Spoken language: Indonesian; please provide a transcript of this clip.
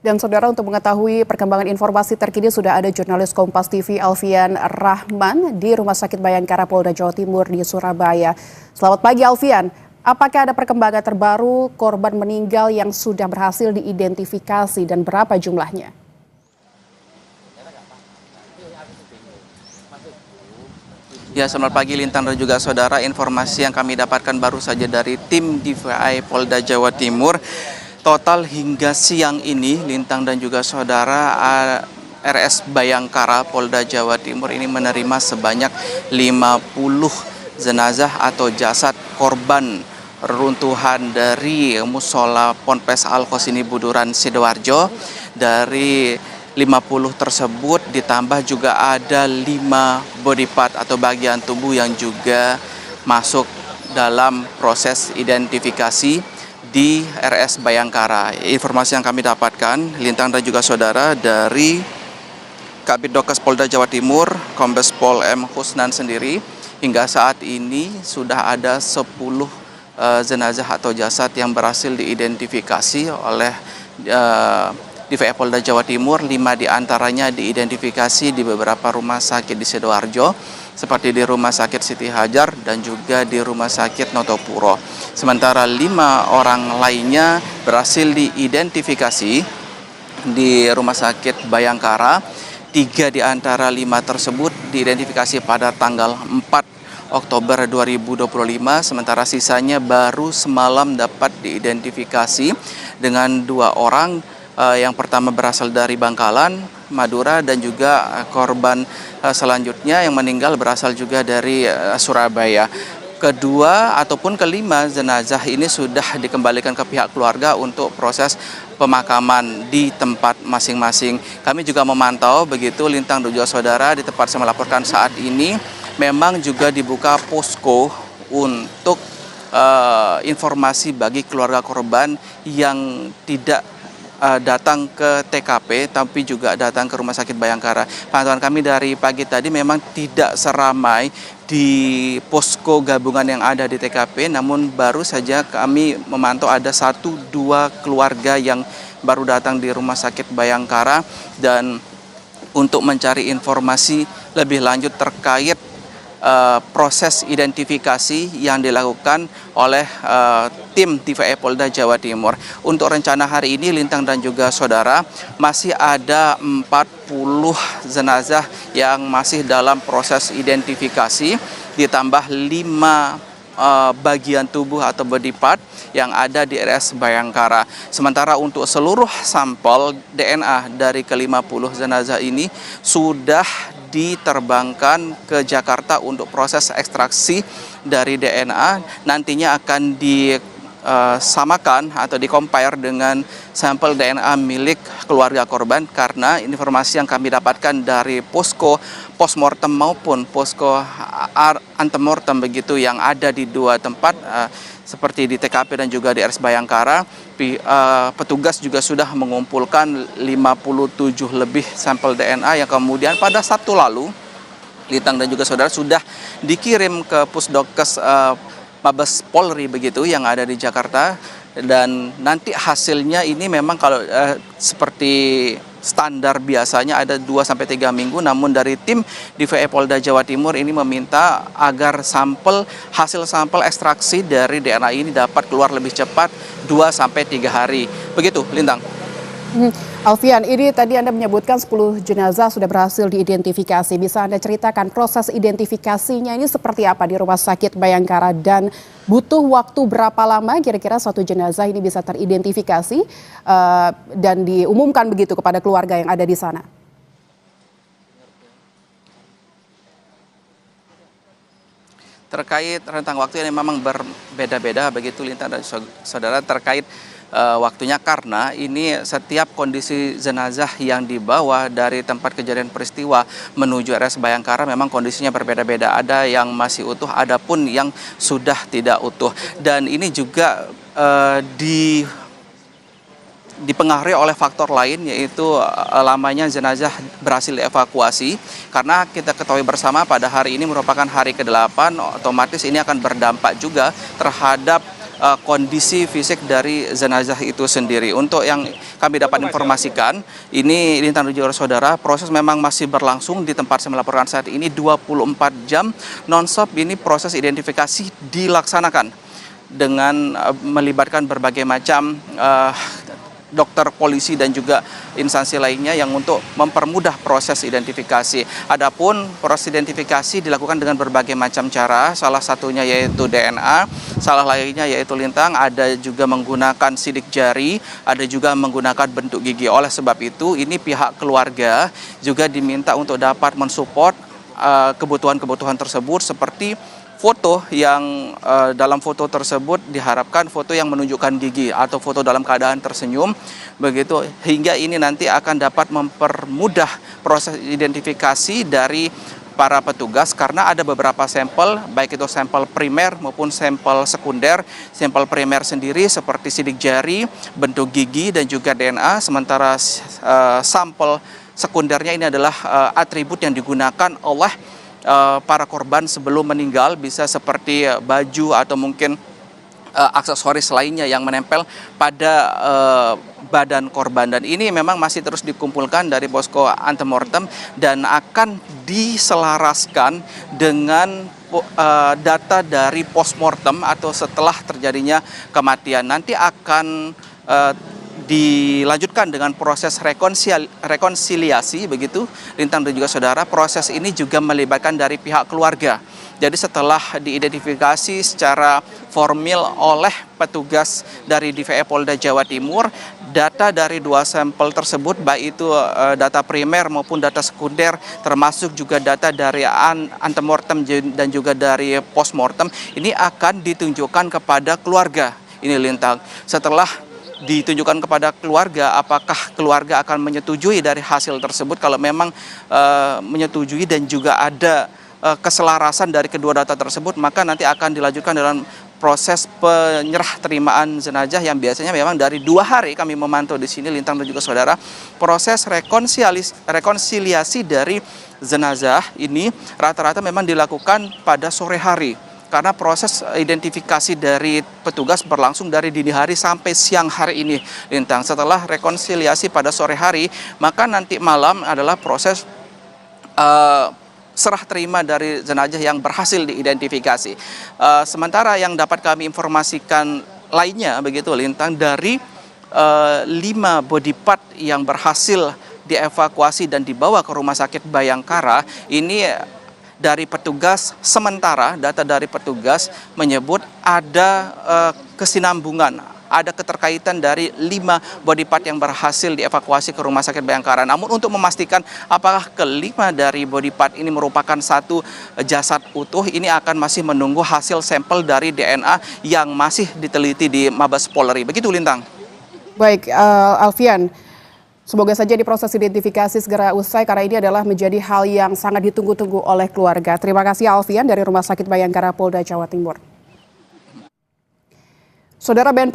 Dan saudara, untuk mengetahui perkembangan informasi terkini sudah ada jurnalis Kompas TV Alfian Rahman di Rumah Sakit Bayangkara Polda Jawa Timur di Surabaya. Selamat pagi Alfian, apakah ada perkembangan terbaru korban meninggal yang sudah berhasil diidentifikasi dan berapa jumlahnya? Ya, selamat pagi Lintang dan juga saudara. Informasi yang kami dapatkan baru saja dari tim DVI Polda Jawa Timur. Total hingga siang ini, Lintang dan juga saudara, RS Bayangkara Polda Jawa Timur ini menerima sebanyak 50 jenazah atau jasad korban reruntuhan dari Musola Ponpes Al-Qasimi Buduran Sidoarjo. Dari 50 tersebut ditambah juga ada 5 body part atau bagian tubuh yang juga masuk dalam proses identifikasi di RS Bayangkara. Informasi yang kami dapatkan, Lintang dan juga saudara, dari Kabid Dokes Polda Jawa Timur, Kombes Pol M. Husnan sendiri, hingga saat ini sudah ada 10 jenazah atau jasad yang berhasil diidentifikasi oleh DVI Polda Jawa Timur. 5 diantaranya diidentifikasi di beberapa rumah sakit di Sidoarjo, seperti di Rumah Sakit Siti Hajar dan juga di Rumah Sakit Notopuro. Sementara 5 orang lainnya berhasil diidentifikasi di Rumah Sakit Bayangkara. 3 di antara 5 tersebut diidentifikasi pada tanggal 4 Oktober 2025, sementara sisanya baru semalam dapat diidentifikasi dengan 2 orang. Yang pertama berasal dari Bangkalan, Madura, dan juga korban selanjutnya yang meninggal berasal juga dari Surabaya. Kedua ataupun kelima jenazah ini sudah dikembalikan ke pihak keluarga untuk proses pemakaman di tempat masing-masing. Kami juga memantau begitu Lintang dan juga saudara, di tempat saya melaporkan saat ini memang juga dibuka posko untuk informasi bagi keluarga korban yang tidak datang ke TKP tapi juga datang ke Rumah Sakit Bayangkara. Pantauan kami dari pagi tadi memang tidak seramai di posko gabungan yang ada di TKP, namun baru saja kami memantau ada 1-2 keluarga yang baru datang di Rumah Sakit Bayangkara dan untuk mencari informasi lebih lanjut terkait proses identifikasi yang dilakukan oleh tim DVI Polda Jawa Timur. Untuk rencana hari ini, Lintang dan juga saudara, masih ada 40 jenazah yang masih dalam proses identifikasi, ditambah 5 bagian tubuh atau body part yang ada di RS Bayangkara. Sementara untuk seluruh sampel DNA dari ke-50 jenazah ini sudah diterbangkan ke Jakarta untuk proses ekstraksi dari DNA. Nantinya akan disamakan atau dikompare dengan sampel DNA milik keluarga korban, karena informasi yang kami dapatkan dari posko postmortem maupun posko antemortem begitu yang ada di 2 tempat seperti di TKP dan juga di RS Bayangkara, petugas juga sudah mengumpulkan 57 lebih sampel DNA yang kemudian pada Sabtu lalu Lintang dan juga saudara sudah dikirim ke Pusdokes Mabes Polri begitu yang ada di Jakarta. Dan nanti hasilnya ini memang kalau seperti standar biasanya ada 2-3 minggu, namun dari tim DVI Polda Jawa Timur ini meminta agar hasil sampel ekstraksi dari DNA ini dapat keluar lebih cepat, 2-3 hari. Begitu, Lintang. Alfian, ini tadi Anda menyebutkan 10 jenazah sudah berhasil diidentifikasi. Bisa Anda ceritakan proses identifikasinya ini seperti apa di Rumah Sakit Bayangkara dan butuh waktu berapa lama kira-kira 1 jenazah ini bisa teridentifikasi dan diumumkan begitu kepada keluarga yang ada di sana? Terkait rentang waktu yang memang berbeda-beda begitu Lintang dan saudara terkait waktunya, karena ini setiap kondisi jenazah yang dibawa dari tempat kejadian peristiwa menuju RS Bayangkara memang kondisinya berbeda-beda. Ada yang masih utuh, ada pun yang sudah tidak utuh. Dan ini juga dipengaruhi oleh faktor lain, yaitu lamanya jenazah berhasil dievakuasi. Karena kita ketahui bersama pada hari ini merupakan hari ke-8, otomatis ini akan berdampak juga terhadap kondisi fisik dari jenazah itu sendiri. Untuk yang kami dapat informasikan, ini Lintang dan juga saudara, proses memang masih berlangsung di tempat saya melaporkan saat ini 24 jam non-stop. Ini proses identifikasi dilaksanakan dengan melibatkan berbagai macam dokter, polisi, dan juga instansi lainnya yang untuk mempermudah proses identifikasi. Adapun proses identifikasi dilakukan dengan berbagai macam cara, salah satunya yaitu DNA, salah lainnya yaitu Lintang, ada juga menggunakan sidik jari, ada juga menggunakan bentuk gigi. Oleh sebab itu, ini pihak keluarga juga diminta untuk dapat mensupport kebutuhan-kebutuhan tersebut, seperti foto yang dalam foto tersebut diharapkan foto yang menunjukkan gigi atau foto dalam keadaan tersenyum, begitu, hingga ini nanti akan dapat mempermudah proses identifikasi dari para petugas, karena ada beberapa sampel, baik itu sampel primer maupun sampel sekunder. Sampel primer sendiri seperti sidik jari, bentuk gigi, dan juga DNA, sementara sampel sekundernya ini adalah atribut yang digunakan oleh para korban sebelum meninggal, bisa seperti baju atau mungkin aksesoris lainnya yang menempel pada badan korban. Dan ini memang masih terus dikumpulkan dari posko antemortem dan akan diselaraskan dengan data dari postmortem atau setelah terjadinya kematian. Nanti akan dilanjutkan dengan proses rekonsiliasi, begitu Lintang dan juga saudara. Proses ini juga melibatkan dari pihak keluarga. Jadi setelah diidentifikasi secara formil oleh petugas dari DVI Polda Jawa Timur, data dari dua sampel tersebut, baik itu data primer maupun data sekunder, termasuk juga data dari antemortem dan juga dari postmortem, ini akan ditunjukkan kepada keluarga. Ini Lintang. Setelah ditunjukkan kepada keluarga, apakah keluarga akan menyetujui dari hasil tersebut. Kalau memang menyetujui dan juga ada keselarasan dari kedua data tersebut, maka nanti akan dilanjutkan dalam proses penyerah terimaan jenazah yang biasanya memang dari 2 hari kami memantau di sini Lintang dan juga saudara. Proses rekonsiliasi dari jenazah ini rata-rata memang dilakukan pada sore hari, karena proses identifikasi dari petugas berlangsung dari dini hari sampai siang hari ini, Lintang. Setelah rekonsiliasi pada sore hari, maka nanti malam adalah proses serah terima dari jenazah yang berhasil diidentifikasi. Sementara yang dapat kami informasikan lainnya, begitu Lintang, dari 5 body part yang berhasil dievakuasi dan dibawa ke Rumah Sakit Bayangkara, ini dari petugas sementara, data dari petugas menyebut ada kesinambungan, ada keterkaitan dari 5 body part yang berhasil dievakuasi ke Rumah Sakit Bayangkara. Namun untuk memastikan apakah kelima dari body part ini merupakan satu jasad utuh, ini akan masih menunggu hasil sampel dari DNA yang masih diteliti di Mabes Polri. Begitu Lintang. Baik, Alfian. Semoga saja di proses identifikasi segera usai, karena ini adalah menjadi hal yang sangat ditunggu-tunggu oleh keluarga. Terima kasih Alfian dari Rumah Sakit Bayangkara Polda Jawa Timur. Saudara BNP